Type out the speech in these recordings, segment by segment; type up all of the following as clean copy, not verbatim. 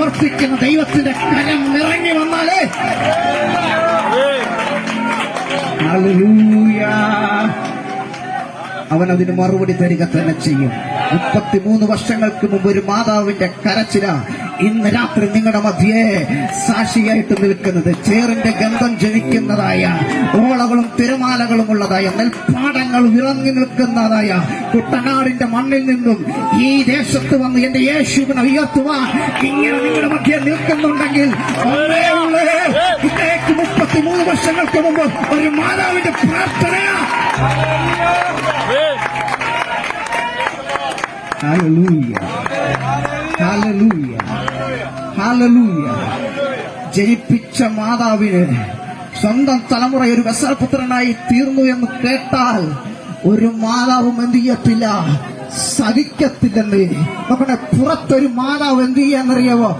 പ്രവർത്തിക്കുന്ന ദൈവത്തിന്റെ കരം ഇറങ്ങി വന്നാലേ ഹല്ലേലൂയ, അവൻ അതിന് മറുപടി തരിക തന്നെ ചെയ്യും. 33 വർഷങ്ങൾക്ക് മുമ്പ് ഒരു മാതാവിന്റെ കരച്ചില ഇന്ന് രാത്രി നിങ്ങളുടെ മധ്യേ സാക്ഷിയായിട്ട് നിൽക്കുന്നത്. ചേറിന്റെ ഗന്ധം ജനിക്കുന്നതായ, ഓളകളും തിരമാലകളും ഉള്ളതായ, നെൽപ്പാടങ്ങൾ ഇറങ്ങി നിൽക്കുന്നതായ കുട്ടനാടിന്റെ മണ്ണിൽ നിന്നും ഈ ദേശത്ത് വന്ന് എന്റെ യേശുവിനെ ഉയർത്തുവാൻ ഇങ്ങനെ നിങ്ങളുടെ മധ്യേ നിൽക്കുന്നുണ്ടെങ്കിൽ 33 വർഷങ്ങൾക്ക് മുമ്പ് ഒരു മാതാവിന്റെ പ്രാർത്ഥനയാ. Hallelujah, hallelujah, hallelujah. ജനിപ്പിച്ച മാതാവിന് സ്വന്തം തലമുറ ഒരു വത്സലപുത്രനായി തീർന്നു എന്ന് കേട്ടാൽ ഒരു മാതാവും എന്ത് ചെയ്യത്തില്ല, സഹിക്കത്തില്ലെന്ന്. നമ്മുടെ പുറത്തൊരു മാതാവ് എന്ത് ചെയ്യാന്നറിയാവോ?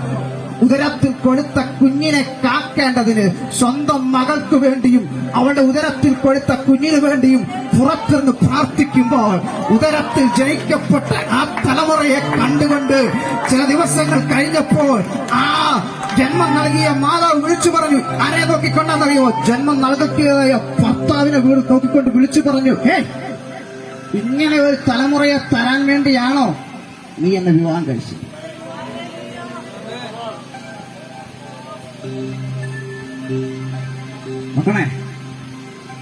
ഉദരത്തിൽ കൊടുത്ത കുഞ്ഞിനെ കാക്കേണ്ടതിന് സ്വന്തം മകൾക്ക് വേണ്ടിയും അവളുടെ ഉദരത്തിൽ കൊടുത്ത കുഞ്ഞിന് വേണ്ടിയും പുറത്തുനിന്ന് പ്രാർത്ഥിക്കുമ്പോൾ ഉദരത്തിൽ ജനിക്കപ്പെട്ട ആ തലമുറയെ കണ്ടുകൊണ്ട് ചില ദിവസങ്ങൾ കഴിഞ്ഞപ്പോൾ ആ ജന്മം നൽകിയ മാതാവ് വിളിച്ചു പറഞ്ഞു. ആരെ നോക്കിക്കൊണ്ടാന്നറിയോ? ജന്മം നൽകിയതായ ഭർത്താവിനെ വീട് നോക്കിക്കൊണ്ട് വിളിച്ചു പറഞ്ഞു, ഇങ്ങനെ ഒരു തലമുറയെ തരാൻ വേണ്ടിയാണോ നീ എന്നെ വിവാഹം കഴിച്ചത്? നോക്കണേ,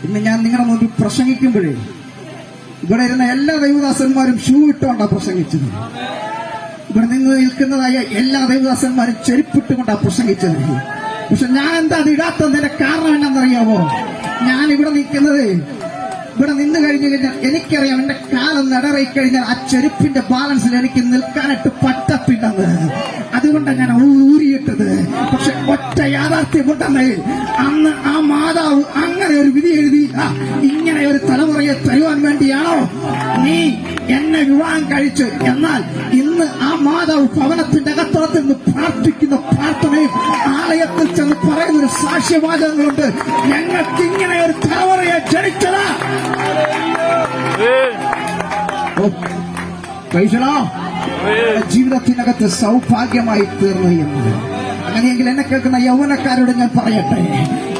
ഇന്ന് ഞാൻ നിങ്ങളുടെ മുമ്പിൽ പ്രസംഗിക്കുമ്പോഴേ ഇവിടെ ഇരുന്ന എല്ലാ ദൈവദാസന്മാരും ഷൂ ഇട്ടുകൊണ്ടാണ് പ്രസംഗിച്ചത്. ഇവിടെ നിങ്ങൾ നിൽക്കുന്നതായ എല്ലാ ദൈവദാസന്മാരും ചെരുപ്പിട്ടുകൊണ്ടാണ് പ്രസംഗിച്ചത്. പക്ഷെ ഞാൻ എന്താ അത് ഇടാത്തതിന്റെ കാരണം എന്നാണെന്നറിയാവോ? ഞാൻ ഇവിടെ നിൽക്കുന്നത്, ഇവിടെ നിന്ന് കഴിഞ്ഞു കഴിഞ്ഞാൽ എനിക്കറിയാം എന്റെ കാലം നടറി കഴിഞ്ഞാൽ ആ ചെരുപ്പിന്റെ ബാലൻസിൽ എനിക്ക് നിൽക്കാനായിട്ട് പറ്റത്തില്ലെന്ന്. അതുകൊണ്ടാണ് ഞാൻ ഊരിയിട്ടത്. പക്ഷെ ഒറ്റ യാഥാർത്ഥ്യമുണ്ടെന്ന്, അന്ന് ആ മാതാവ് അങ്ങനെ ഒരു വിധി എഴുതി, ഇങ്ങനെ ഒരു തലമുറയെ തരുവാൻ വേണ്ടിയാണോ നീ എന്നെ വിവാഹം കഴിച്ച്? എന്നാൽ ഇന്ന് ആ മാതാവ് ഭവനത്തിന്റെ അകത്തളത്തിൽ നിന്ന് പ്രാർത്ഥിക്കുന്ന പ്രാർത്ഥനയും ആലയത്തിൽ ചെന്ന് പറയുന്ന ഒരു സാക്ഷ്യവാചകങ്ങളുണ്ട്. ഞങ്ങൾക്ക് ഇങ്ങനെ ഒരു തലമുറയെ ജനിച്ചതാ. ജീവിതത്തിനകത്ത് സൗഭാഗ്യമായി തീർന്നു എന്നത്. അങ്ങനെയെങ്കിൽ എന്നെ കേൾക്കുന്ന യൗവനക്കാരോട് ഞാൻ പറയട്ടെ,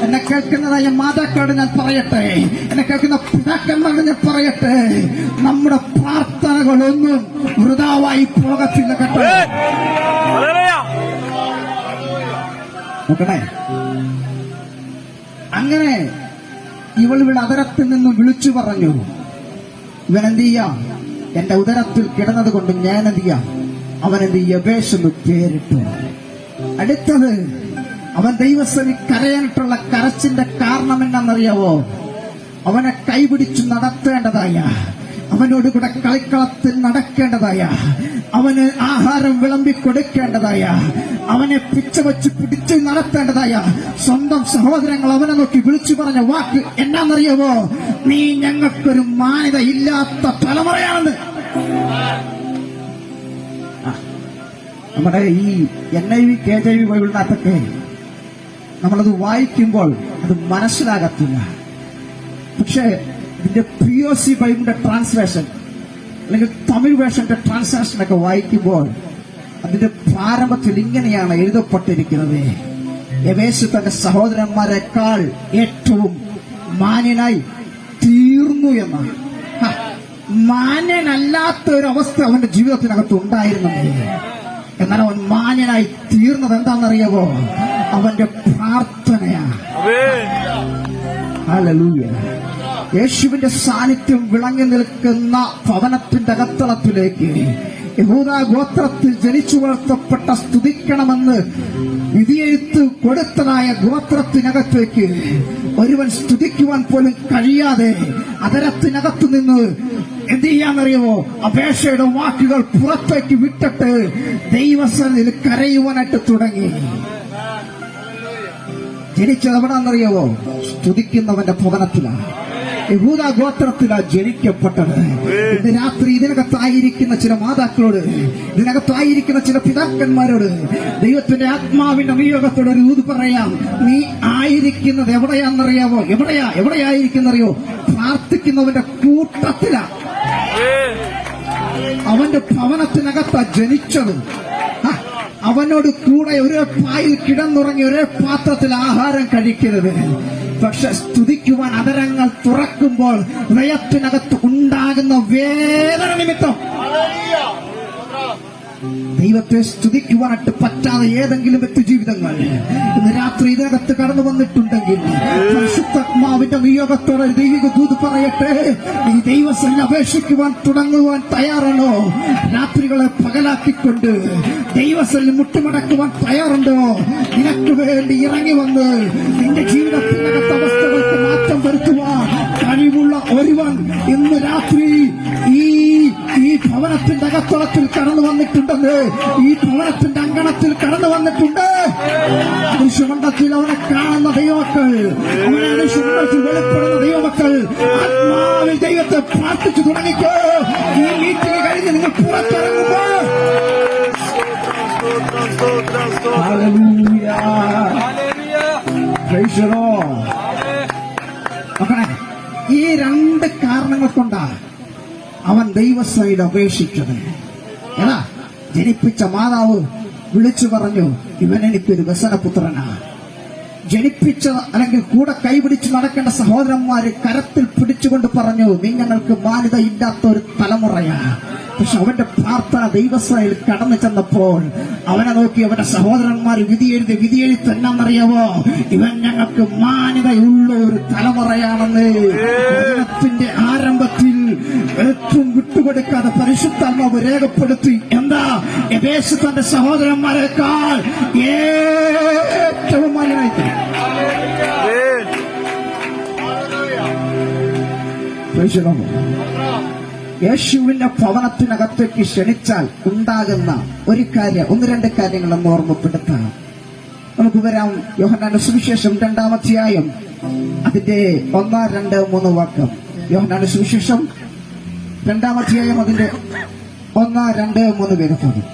എന്നെ കേൾക്കുന്നതായ മാതാക്കളോട് ഞാൻ പറയട്ടെ, എന്നെ കേൾക്കുന്ന പിതാക്കന്മാരോട് ഞാൻ പറയട്ടെ, നമ്മുടെ പ്രാർത്ഥനകളൊന്നും വൃഥാവായി പോകത്തില്ല കേട്ടോ. നോക്കണേ, അങ്ങനെ ഇവളുടെ ഉദരത്തിൽ നിന്നും വിളിച്ചു പറഞ്ഞു, ഇവനെന്ത് ചെയ്യാം, എന്റെ ഉദരത്തിൽ കിടന്നത് കൊണ്ട് ഞാൻ എന്ത് ചെയ്യാം, അവനെന്ത് യബേശെന്ന് പേരിട്ടു. അടുത്തത്, അവൻ ദൈവസഭയിൽ കരയാനിട്ടുള്ള കരച്ചിന്റെ കാരണം എന്നാണെന്നറിയാവോ? അവനെ കൈപിടിച്ചു നടത്തേണ്ടതായ, അവനോട് കൂടെ കളിക്കളത്തിൽ നടക്കേണ്ടതായ, അവന് ആഹാരം വിളമ്പി കൊടുക്കേണ്ടതായ, അവനെ പിച്ച വെച്ച് പിടിച്ചു നടത്തേണ്ടതായ സ്വന്തം സഹോദരങ്ങൾ അവനെ നോക്കി വിളിച്ചു പറഞ്ഞ വാക്ക് എന്നാന്നറിയാവോ? നീ ഞങ്ങൾക്കൊരു മാന്യത ഇല്ലാത്ത തലമുറയാണെന്ന്. നമ്മുടെ ഈ NIV KJV ബൈബിളിനകത്തൊക്കെ നമ്മളത് വായിക്കുമ്പോൾ അത് മനസ്സിലാകത്തില്ല. പക്ഷെ ഇതിന്റെ POC ബൈബിളിന്റെ ട്രാൻസ്ലേഷൻ അല്ലെങ്കിൽ തമിഴ് വേർഷന്റെ ട്രാൻസ്ലേഷനൊക്കെ വായിക്കുമ്പോൾ അതിന്റെ പ്രാരംഭത്തിൽ ഇങ്ങനെയാണ് എഴുതപ്പെട്ടിരിക്കുന്നത്: യബേശ് തന്റെ സഹോദരന്മാരെക്കാൾ ഏറ്റവും മാന്യനായി തീർന്നു എന്നാണ്. മാന്യനല്ലാത്ത ഒരു അവസ്ഥ അവന്റെ ജീവിതത്തിനകത്ത് ഉണ്ടായിരുന്നെങ്കിൽ, എന്നാൽ അവൻ മാന്യനായി തീർന്നത് എന്താണെന്നറിയാവോ? അവന്റെ പ്രാർത്ഥനയാണ്. ഹല്ലേലൂയ. യേശുവിന്റെ സാന്നിധ്യം വിളങ്ങി നിൽക്കുന്ന ഭവനത്തിന്റെ അകത്തളത്തിലേക്ക് യഹൂദാ ഗോത്രത്തിൽ ജനിച്ചു വളർത്തപ്പെട്ട സ്തുതിക്കണമെന്ന് വിധിയെഴുത്ത് കൊടുത്തതായ ഗോത്രത്തിനകത്തേക്ക് ഒരുവൻ സ്തുതിക്കുവാൻ പോലും കഴിയാതെ അതരത്തിനകത്തു നിന്ന് എന്ത് ചെയ്യാന്നറിയുമോ? അപേക്ഷയുടെ വാക്കുകൾ പുറത്തേക്ക് വിട്ടിട്ട് ദൈവസന്നിധിയിൽ കരയുവാനായിട്ട് തുടങ്ങി. ജനിച്ചത് എവിടാന്നറിയാവോ? സ്തുതിക്കുന്നവന്റെ ഭവനത്തിലാണ്, യഹൂദാ ഗോത്രത്തിലാണ് ജനിക്കപ്പെട്ടത്. ഇന്ന് രാത്രി ഇതിനകത്തായിരിക്കുന്ന ചില മാതാക്കളോട്, ഇതിനകത്തായിരിക്കുന്ന ചില പിതാക്കന്മാരോട് ദൈവത്തിന്റെ ആത്മാവിന്റെ നിയോഗത്തോട് ഒരു ഊത് പറയാം. നീ ആയിരിക്കുന്നത് എവിടെയാണെന്നറിയാവോ? എവിടെയായിരിക്കുന്നറിയോ? പ്രാർത്ഥിക്കുന്നവന്റെ കൂട്ടത്തിലാ. അവന്റെ ഭവനത്തിനകത്താ ജനിച്ചത്. അവനോട് കൂടെ ഒരേ പായിൽ കിടന്നുറങ്ങി ഒരേ പാത്രത്തിൽ ആഹാരം കഴിക്കരുത്. പക്ഷെ സ്തുതിക്കുവാൻ അതരങ്ങൾ തുറക്കുമ്പോൾ ഹൃദയത്തിനകത്ത് ഉണ്ടാകുന്ന വേദന നിമിത്തം ദൈവത്തെ സ്തുതിക്കുവാനായിട്ട് പറ്റാതെ ഏതെങ്കിലും വ്യക്തിജീവിതങ്ങൾ ഇന്ന് രാത്രി ഇതിനകത്ത് കടന്നു വന്നിട്ടുണ്ടെങ്കിൽ പരിശുദ്ധാത്മാവിന്റെ നിയോഗത്തോടെ ദൈവിക ദൂത് പറയട്ടെ, ഈ ദൈവസന്നിധി അപേക്ഷിക്കുവാൻ തുടങ്ങുവാൻ തയ്യാറാണോ? രാത്രികളെ പകലാക്കിക്കൊണ്ട് ദൈവസന്നിധി മുട്ടുമടക്കുവാൻ തയ്യാറുണ്ടോ? നിനക്ക് വേണ്ടി ഇറങ്ങി വന്ന് നിന്റെ ജീവിതത്തിനകത്ത് അവസ്ഥകൾക്ക് മാറ്റം വരുത്തുവാൻ കഴിവുള്ള ഒരുവൻ ഇന്ന് രാത്രി ഈ ഭവനത്തിന്റെ അകത്തളത്തിൽ കടന്നു വന്നിട്ടുണ്ടെന്ന്, ഈ ഭവനത്തിന്റെ അങ്കണത്തിൽ കടന്നു വന്നിട്ടുണ്ട്. ദൃശ്യമണ്ഡലത്തിൽ അവനെ കാണുന്ന ദൈവമക്കൾ, അവനെ ദൃശ്യമണ്ഡലത്തിൽ വെളിപ്പെടുന്ന ദൈവമക്കൾ ആത്മാവിൽ ദൈവത്തെ പ്രാർത്ഥിച്ചു തുടങ്ങിക്കോ. ഈ മീറ്റിംഗ് കഴിഞ്ഞ് നിങ്ങൾ പുറത്തിറങ്ങുമ്പോ ഈ രണ്ട് കാരണങ്ങൾ കൊണ്ടാണ് അവൻ ദൈവസന്നിധിയിൽ അപേക്ഷിച്ചത്. എടാ, ജനിപ്പിച്ച മാതാവ് വിളിച്ചു പറഞ്ഞു, ഇവൻ എനിക്കൊരു വ്യസനപുത്രനാ. ജനിപ്പിച്ച അല്ലെങ്കിൽ കൂടെ കൈപിടിച്ച് നടക്കേണ്ട സഹോദരന്മാര് കരത്തിൽ പിടിച്ചുകൊണ്ട് പറഞ്ഞു, നിങ്ങൾക്ക് മാന്യത ഇല്ലാത്ത ഒരു തലമുറയാ. പക്ഷെ അവന്റെ പ്രാർത്ഥന ദൈവസന്നിധിയിൽ കടന്നു ചെന്നപ്പോൾ അവനെ നോക്കി അവന്റെ സഹോദരന്മാർ വിധിയെഴുതി തന്നെന്നറിയാവോ, ഇവൻ ഞങ്ങൾക്ക് മാന്യതയുള്ള ഒരു തലമുറയാണെന്ന് വചനത്തിന്റെ ആരംഭത്തിൽ ഏറ്റവും വിട്ടുകൊടുക്കാതെ പരിശുദ്ധാത്മാവ് രേഖപ്പെടുത്തി. എന്താ? എബേസ് തന്റെ സഹോദരന്മാരെക്കാൾ ഏറ്റവും മാന്യനായിട്ട് യേശുവിന്റെ ഭവനത്തിനകത്തേക്ക് ക്ഷണിച്ചാൽ ഉണ്ടാകുന്ന ഒരു കാര്യം, ഒന്ന് രണ്ട് കാര്യങ്ങൾ ഒന്ന് ഓർമ്മപ്പെടുത്താം. നമുക്ക് വരാം. യോഹന്നാന്റെ സുവിശേഷം 2-ാം അധ്യായം അതിന്റെ 1, 2, 3 വാക്യം. യോഹന്നാന്റെ സുവിശേഷം 2-ാം അധ്യായം അതിന്റെ 1, 2, 3 വേദഭാഗം.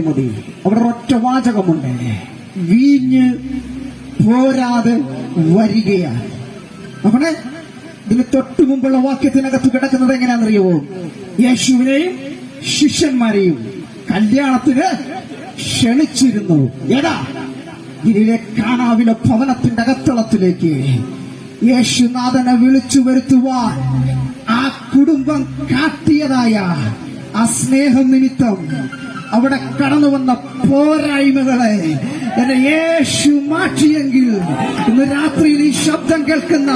മതി. അവിടെ ഒറ്റ വാചകമുണ്ട്, വീഞ്ഞ് പോരാതെ വരികയാണ്. അവിടെ ഇതിന് തൊട്ടു മുമ്പുള്ള വാക്യത്തിനകത്ത് കിടക്കുന്നത് എങ്ങനെയാണെന്നറിയുമോ? യേശുവിനെയും ശിഷ്യന്മാരെയും കല്യാണത്തിന് ക്ഷണിച്ചിരുന്നു. എടാ, ഇതിലെ കാനാവിലെ ഭവനത്തിന്റെ അകത്തളത്തിലേക്ക് യേശുനാഥനെ വിളിച്ചു വരുത്തുവാൻ ആ കുടുംബം കാട്ടിയതായ ആ സ്നേഹം നിമിത്തം അവിടെ കടന്നു വന്ന പോരായ്മകളെ എന്നെ യേശു മാറ്റിയെങ്കിൽ ഇന്ന് രാത്രിയിൽ ഈ ശബ്ദം കേൾക്കുന്ന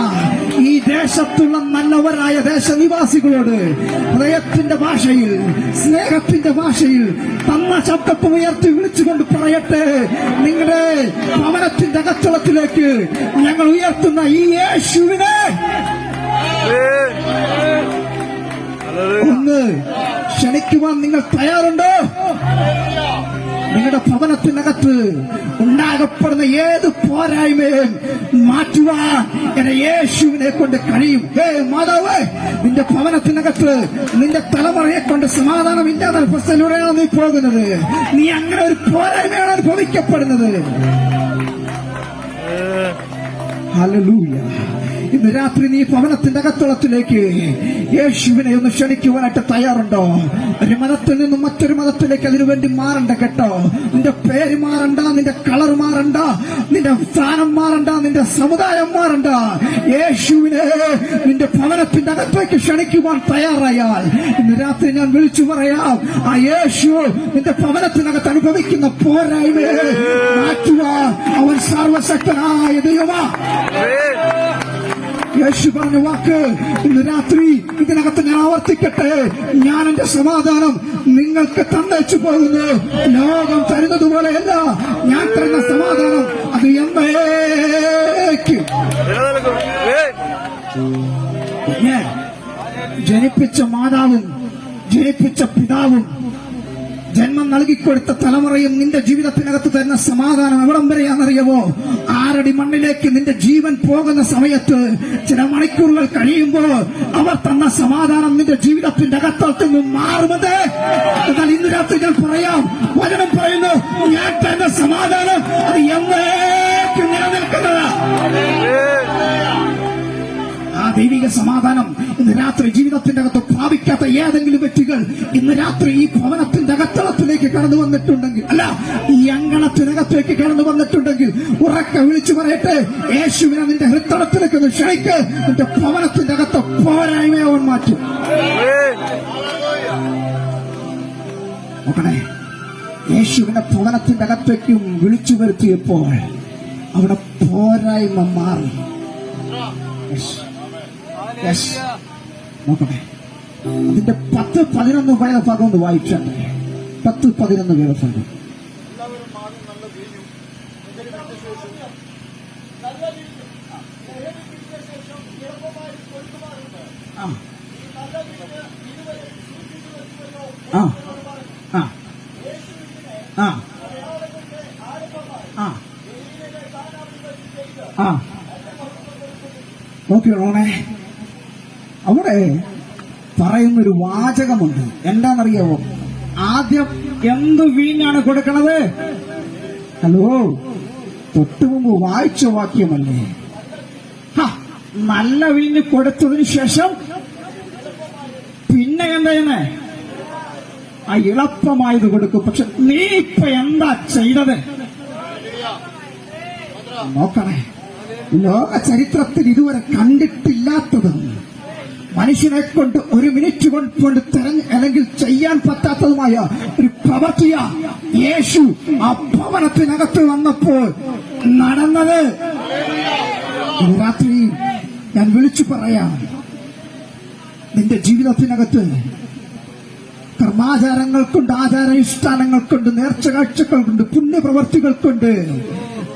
ഈ ദേശത്തുള്ള നല്ലവരായ ദേശനിവാസികളോട് ഹൃദയത്തിന്റെ ഭാഷയിൽ, സ്നേഹത്തിന്റെ ഭാഷയിൽ തന്ന ശബ്ദത്തെ ഉയർത്തി വിളിച്ചുകൊണ്ട് പറയട്ടെ, നിങ്ങളുടെ ഭവനത്തിന്റെ അകത്തളത്തിലേക്ക് ഞങ്ങൾ ഉയർത്തുന്ന ഈ യേശുവിനെ ഒന്ന് ക്ഷണിക്കുവാൻ നിങ്ങൾ തയ്യാറുണ്ടോ? നിങ്ങളുടെ ഭവനത്തിനകത്ത് ഉണ്ടാകപ്പെടുന്ന ഏത് പോരായ്മയും മാറ്റുവാൻ എന്നെ യേശുവിനെ കൊണ്ട് കഴിയും. മാതാവ്, നിന്റെ ഭവനത്തിനകത്ത് നിന്റെ തലമുറയെ കൊണ്ട് സമാധാനം ഇല്ലാത്ത പ്രശ്നത്തിലൂടെയാണ് നീ പോകുന്നത്. നീ അങ്ങനെ ഒരു പോരായ്മയാണ് അനുഭവിക്കപ്പെടുന്നത്. ഹല്ലേലൂയ. ഇന്ന് രാത്രി നീ ഭവനത്തിന്റെ അകത്തളത്തിലേക്ക് യേശുവിനെ ഒന്ന് ക്ഷണിക്കുവാനായിട്ട് തയ്യാറുണ്ടോ? ഒരു മതത്തിൽ നിന്നും മറ്റൊരു മതത്തിലേക്ക് അതിനുവേണ്ടി മാറണ്ട കേട്ടോ. നിന്റെ പേര് മാറണ്ട, നിന്റെ കളർ മാറണ്ട, നിന്റെ സ്ഥാനം മാറണ്ട, നിന്റെ സമുദായം മാറണ്ട. യേശുവിനെ നിന്റെ ഭവനത്തിന്റെ അകത്തേക്ക് ക്ഷണിക്കുവാൻ തയ്യാറായാൽ ഇന്ന് രാത്രി ഞാൻ വിളിച്ചു പറയാം, ആ യേശു നിന്റെ ഭവനത്തിനകത്ത് അനുഭവിക്കുന്ന പോരായ്മയെ മാറ്റുവാൻ അവൻ സർവശക്തനായ ദൈവമാ. യേശു പറഞ്ഞ വാക്ക് ഇന്ന് രാത്രി ഇതിനകത്ത് ഞാൻ ആവർത്തിക്കട്ടെ, ഞാൻ എന്റെ സമാധാനം നിങ്ങൾക്ക് തന്നേച്ചു പോകുന്നു. ലോകം തരുന്നത് പോലെയല്ല, ഞാൻ തരുന്ന സമാധാനം അത് എന്നേക്കും. ജനിപ്പിച്ച മാതാവും ജനിപ്പിച്ച പിതാവും ജന്മം നൽകിക്കൊടുത്ത തലമുറയും നിന്റെ ജീവിതത്തിനകത്ത് തരുന്ന സമാധാനം എവിടം വരെയാണെന്നറിയാവോ? 6 അടി മണ്ണിലേക്ക് നിന്റെ ജീവൻ പോകുന്ന സമയത്ത് ചില മണിക്കൂറുകൾ കഴിയുമ്പോൾ അവർ തന്ന സമാധാനം നിന്റെ ജീവിതത്തിന്റെ അകത്തോട്ട് നിന്നും മാറുന്നത്. എന്നാൽ ഇന്ന് രാത്രി ഞാൻ പറയാം, വചനം പറയുന്നു, ഞാൻ തന്ന സമാധാനം അത് എന്നേക്കും നിലനിൽക്കുന്നത്. ആ ദൈവിക സമാധാനം ഇന്ന് രാത്രി ജീവിതത്തിന്റെ അകത്ത് പ്രാപിക്കാത്ത ഏതെങ്കിലും വ്യക്തികൾ ഇന്ന് രാത്രി ഈ ഭവനത്തിന്റെ അകത്തളത്തിലേക്ക് കടന്നു വന്നിട്ടുണ്ടെങ്കിൽ, അല്ല, ഈ അങ്കണത്തിനകത്തേക്ക് കടന്നു വന്നിട്ടുണ്ടെങ്കിൽ ഉറക്കെ വിളിച്ചു പറയട്ടെ, യേശുവിനെ നിന്റെ ഹൃദയത്തിലേക്ക് ഒന്ന് ക്ഷണിക്ക്. നിന്റെ ഭവനത്തിന്റെ അകത്ത് പോരായ്മയെ അവൻ മാറ്റും. നോക്കണേ, യേശുവിനെ ഭവനത്തിന്റെ അകത്തേക്കും വിളിച്ചു വരുത്തിയപ്പോൾ അവിടെ പോരായ്മ മാറി. നോക്കണേ, അതിന്റെ 10-11 വേദഭാഗം ഒന്ന് വായിച്ചാൽ 10-11 വേദഭാഗം. നോക്കിയോണേ, അവിടെ പറയുന്നൊരു വാചകമുണ്ട്. എന്താണെന്നറിയാവോ? ആദ്യം എന്ത് വീഞ്ഞാണ് കൊടുക്കണത്? ഹലോ, തൊട്ടു മുമ്പ് വായിച്ച വാക്യമല്ലേ? നല്ല വീഞ്ഞ് കൊടുത്തതിന് ശേഷം പിന്നെ എന്താ ചെയ്യുന്നേ? ആ ഇളപ്പമായത് കൊടുക്കും. പക്ഷെ നീ ഇപ്പൊ എന്താ ചെയ്തത്? നോക്കണേ, ലോക ചരിത്രത്തിൽ ഇതുവരെ കണ്ടിട്ടില്ലാത്തത്, മനുഷ്യനെ കൊണ്ട് 1 മിനിറ്റ് കൊണ്ട് അല്ലെങ്കിൽ ചെയ്യാൻ പറ്റാത്തതുമായ ഒരു പ്രവൃത്തിയ യേശു ആ ഭവനത്തിനകത്ത് വന്നപ്പോൾ നടന്നത്. രാത്രി ഞാൻ വിളിച്ചു പറയാം, നിന്റെ ജീവിതത്തിനകത്ത് കർമാചാരങ്ങൾ കൊണ്ട്, ആചാരാനുഷ്ഠാനങ്ങൾ കൊണ്ട്, നേർച്ച കാഴ്ചകൾ കൊണ്ട്, പുണ്യപ്രവർത്തികൾ കൊണ്ട്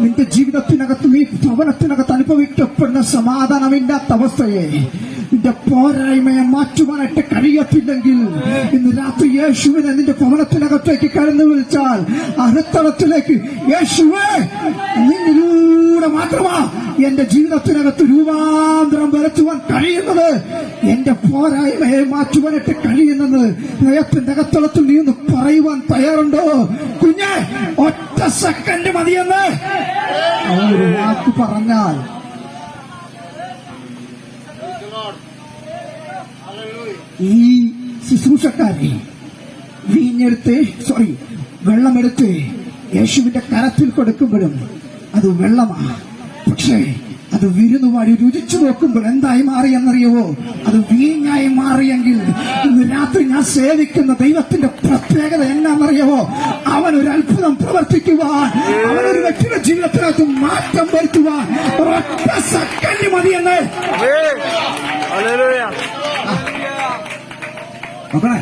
നിന്റെ ജീവിതത്തിനകത്ത്, നീ ഭവനത്തിനകത്ത് അനുഭവിക്കപ്പെടുന്ന സമാധാനമില്ലാത്ത അവസ്ഥയെ, നിന്റെ പോരായ്മയെ മാറ്റുവാനായിട്ട് കഴിയത്തില്ലെങ്കിൽ ഇന്ന് രാത്രി യേശുവിനെ നിന്റെ ഭവനത്തിനകത്തേക്ക് കടന്നു വിളിച്ചാൽ ആ ഹൃദയത്തിലേക്ക്, യേശുവേ, നിന്നിലൂടെ മാത്രമാ എന്റെ ജീവിതത്തിനകത്ത് രൂപാന്തരം വരുത്തുവാൻ കഴിയുന്നത്, എന്റെ പോരായ്മയെ മാറ്റുവാനായിട്ട് കഴിയുന്നത് ഹൃദയത്തിന്റെ അകത്തളത്തിൽ നീ ഒന്ന് പറയുവാൻ തയ്യാറുണ്ടോ? കുഞ്ഞെ, ഒറ്റ സെക്കൻഡ് മതിയെന്ന് ഒരു വാക്ക് പറഞ്ഞാൽ ഈ ശുശ്രൂഷക്കാരെ വെള്ളമെടുത്ത് യേശുവിന്റെ കരത്തിൽ കൊടുക്കുമ്പോഴും അത് വെള്ളമാണ്. പക്ഷേ അത് വിരുന്നുവാടി രുചിച്ചു നോക്കുമ്പോൾ എന്തായി മാറിയെന്നറിയുവോ? അത് വീഞ്ഞായി മാറിയെങ്കിൽ ഇന്ന് രാത്രി ഞാൻ സേവിക്കുന്ന ദൈവത്തിന്റെ പ്രത്യേകത എന്നാണെന്നറിയുവോ? അവനൊരു അത്ഭുതം പ്രവർത്തിക്കുവാൻ, അവനൊരു വ്യക്തിയുടെ ജീവിതത്തിനകത്ത് മാറ്റം വരുത്തുവാൻ ഒരൊറ്റ സെക്കൻഡ് മതിയെന്ന്. നോക്കണേ,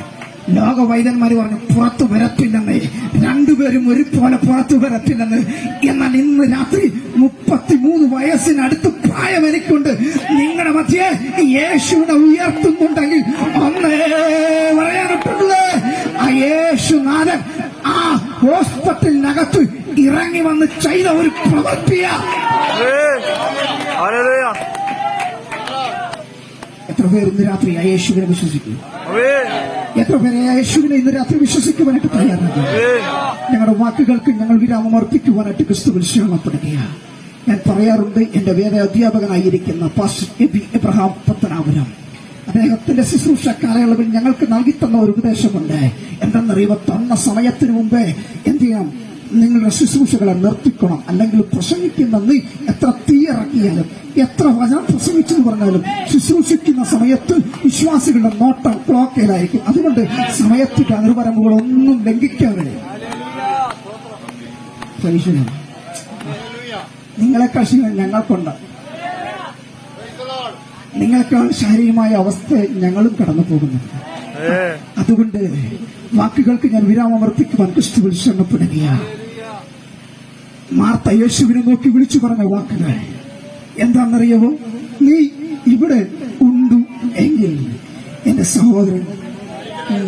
ലോകവൈദ്യന്മാര് പറഞ്ഞു പുറത്തു വരത്തില്ലെന്ന്, 2 പേരും ഒരുപോലെ പുറത്തു വരത്തില്ലെന്ന്. എന്നാൽ ഇന്ന് രാത്രി 33 വയസ്സിനടുത്ത് പ്രായം എനിക്കുണ്ട്. നിങ്ങളുടെ മധ്യേ യേശുവിനെ ഉയർത്തുന്നുണ്ടെങ്കിൽ ഒന്നേ പറയാനിട്ടുള്ളത്, ആ യേശുനാഥൻ ആ ഹോസ്പിറ്റലിനകത്ത് ഇറങ്ങി വന്ന് ചെയ്ത ഒരു പ്രവൃത്തിയാ. എത്ര പേർ ഇന്ന് രാത്രി ആ യേശുവിനെ വിശ്വസിക്കും? എത്ര പേരെ യേശുവിനെ ഇന്ന് രാത്രി വിശ്വസിക്കുവാനായിട്ട് തയ്യാറാണ്? ഞങ്ങളുടെ വാക്കുകൾക്ക് ഞങ്ങൾ വിരാമം അർപ്പിക്കുവാനായിട്ട് ക്രിസ്തുവിൽ ശ്രമപ്പെടുകയാണ്. ഞാൻ പറയാറുണ്ട്, എന്റെ വേദ അധ്യാപകനായിരിക്കുന്ന പാസ്റ്റർ എബ്രഹാം പത്തനാപുരം, അദ്ദേഹത്തിന്റെ ശുശ്രൂഷ കാലയളവിൽ ഞങ്ങൾക്ക് നൽകിത്തന്ന ഒരു ഉപദേശമുണ്ട്. എന്തെന്നറിയുമ്പോൾ, തന്ന സമയത്തിന് മുമ്പേ എന്ത് ചെയ്യണം? നിങ്ങളുടെ ശുശ്രൂഷകളെ നിർത്തിക്കണം. അല്ലെങ്കിൽ പ്രസംഗിക്കുന്ന നീ എത്ര തീയിറക്കിയാലും, എത്ര വചനം പ്രസംഗിച്ചെന്ന് പറഞ്ഞാലും, ശുശ്രൂഷിക്കുന്ന സമയത്ത് വിശ്വാസികളുടെ നോട്ടം ക്ലോക്കയിലായിരിക്കും. അതുകൊണ്ട് സമയത്തിന്റെ അതിർവരമ്പുകളൊന്നും ലംഘിക്കാതെ നിങ്ങളെക്കാൾ ശീലം ഞങ്ങൾക്കുണ്ട്. നിങ്ങളെക്കാൾ ശാരീരികമായ അവസ്ഥ ഞങ്ങളും കടന്നു പോകുന്നുണ്ട്. അതുകൊണ്ട് വാക്കുകൾക്ക് ഞാൻ വിരാമമർപ്പിക്കുവാൻ ക്രിസ്തുവിൽ ശ്രമപ്പെടുകയാണ്. മാർത്ത യേശുവിനെ നോക്കി വിളിച്ചു പറഞ്ഞ വാക്കുകൾ എന്താണെന്നറിയാവോ? നീ ഇവിടെ ഉണ്ടു എങ്കിൽ എന്റെ സഹോദരൻ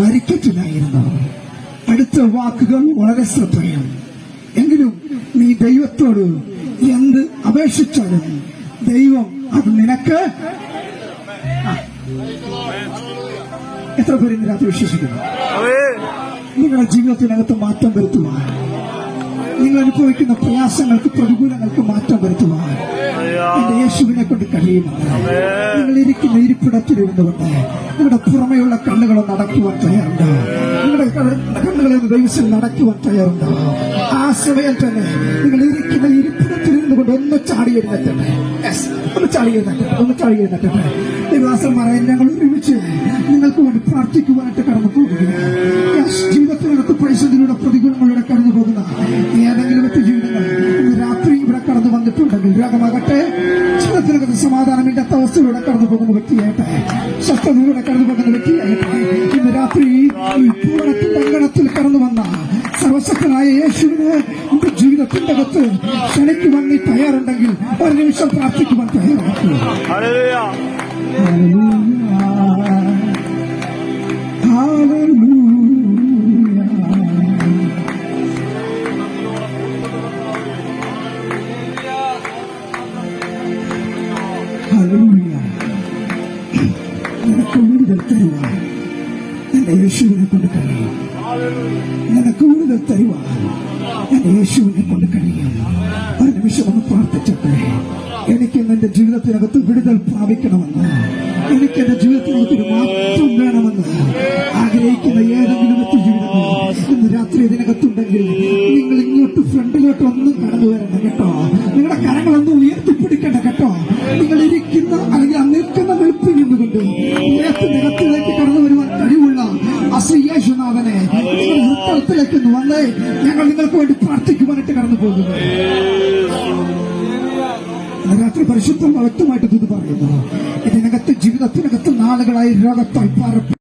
മരിക്കത്തില്ലായിരുന്നു. അടുത്ത വാക്കുകൾ വളരെ ശ്രദ്ധേയം. എങ്കിലും നീ ദൈവത്തോട് എന്ത് അപേക്ഷിച്ചാലും ദൈവം അത് നിനക്ക്. എത്ര പേര് ഇന്ന് രാത്രി വിശ്വസിക്കുന്നു? നിങ്ങളുടെ ജീവിതത്തിനകത്ത് മാറ്റം വരുത്തുവാൻ, നിങ്ങൾ അനുഭവിക്കുന്ന പ്രയാസങ്ങൾക്ക് പ്രതികൂലങ്ങൾക്ക് മാറ്റം വരുത്തുവാൻ എന്റെ യേശുവിനെ കൊണ്ട് കഴിയുമെന്ന്. നിങ്ങൾ ഇരിക്കുന്ന ഇരിപ്പിടത്തിലിരുന്നുകൊണ്ട് നിങ്ങളുടെ പുറമെയുള്ള കണ്ണുകളെ നടക്കുവാൻ തയ്യാറുണ്ടോ? നിങ്ങളുടെ കണ്ണുകളെ ദൈവത്തിൽ നടക്കുവാൻ തയ്യാറുണ്ടോ? ആ സമയം തന്നെ നിങ്ങൾ ഇരിക്കുന്ന ഇരിപ്പിടത്തിലിരുന്നു കൊണ്ട് ഒന്ന് ചാടി എഴുന്നേറ്റട്ടെ. ഒന്ന് ചാടി എഴുന്നേറ്റട്ടെ. ദൈവദാസന്മാരെ, ഞങ്ങൾ ഒരുമിച്ച് നിങ്ങൾക്ക് വേണ്ടി പ്രാർത്ഥിക്കുവാനായിട്ട് കടന്നു പോകുകയാണ്. ജീവിതത്തിനകത്ത് പ്രതിസന്ധിയിലൂടെ പ്രതികൂലങ്ങളിലൂടെ കടന്നു പോകുന്ന ഏതെങ്കിലും ജീവിതങ്ങൾ ഇന്ന് രാത്രി ഇവിടെ കടന്നു വന്നിട്ടുണ്ടെങ്കിൽ, രോഗമാകട്ടെ, ജീവിതത്തിനകത്ത് സമാധാനമില്ലാത്ത അവസ്ഥയിലൂടെ കടന്നു പോകുന്ന വ്യക്തിയായിട്ട്, സ്വസ്ഥതയിലൂടെ കടന്നു പോകുന്ന വ്യക്തിയായിട്ട്, ഇന്ന് രാത്രി ഈ പൂരണത്തിന്റെ അങ്കണത്തിൽ കടന്നു വന്ന സർവശക്തനായ യേശുവിനെ എന്റെ ജീവിതത്തിന്റെ അകത്ത് ക്ഷണിക്കുവാൻ നീ തയ്യാറുണ്ടെങ്കിൽ ഒരു നിമിഷം പ്രാർത്ഥിക്കുവാൻ തയ്യാറാക്കുക. നിനക്ക് വിടുതൽ തരുവാൻ എന്റെ യേശുവിനെ കൊണ്ട് കഴിയും. നിനക്ക് വിടുതൽ തരുവാൻ എന്റെ യേശുവിനെ കൊണ്ട് കഴിയും. ഒരു നിമിഷം ഒന്ന് പ്രാർത്ഥിച്ചട്ടെ. എനിക്ക് എന്റെ ജീവിതത്തിനകത്ത് വിടുതൽ പ്രാപിക്കണമെന്ന്, എനിക്ക് എന്റെ ജീവിതത്തിനകത്ത് ഒരു മാറ്റം വേണമെന്ന് ആഗ്രഹിക്കുന്ന ഏതെങ്കിലും വ്യക്തി ജീവിതങ്ങൾ ഇന്ന് രാത്രി ഇതിനകത്തുണ്ടെങ്കിൽ നിങ്ങൾ ഇങ്ങോട്ട് ഫ്രണ്ടിലോട്ട് ഒന്നും കടന്നു വരണം കേട്ടോ. നിങ്ങളുടെ കരങ്ങളൊന്നും ഉയർത്തിപ്പിടിക്കണ്ട കേട്ടോ. നിങ്ങൾ ഇരിക്കുന്ന അല്ലെങ്കിൽ നിൽക്കുന്ന വെളുപ്പിൽ നിന്നുകൊണ്ട് നികത്തിലേക്ക് കടന്നു വരുവാൻ കഴിവുള്ള യേശുനാഥനെ നിങ്ങളുടെ ഹൃദയത്തിലേക്ക് വന്ന് ഞങ്ങൾ നിങ്ങൾക്ക് വേണ്ടി പ്രാർത്ഥിക്കുവാനായിട്ട് കടന്നു പോകുന്നു. രാത്രി പരിശുദ്ധ വ്യക്തമായിട്ട് ഇത് പറയുന്നു. ഇതിനകത്ത് ജീവിതത്തിനകത്ത് നാളുകളായി രോഗത്താൽ പാറ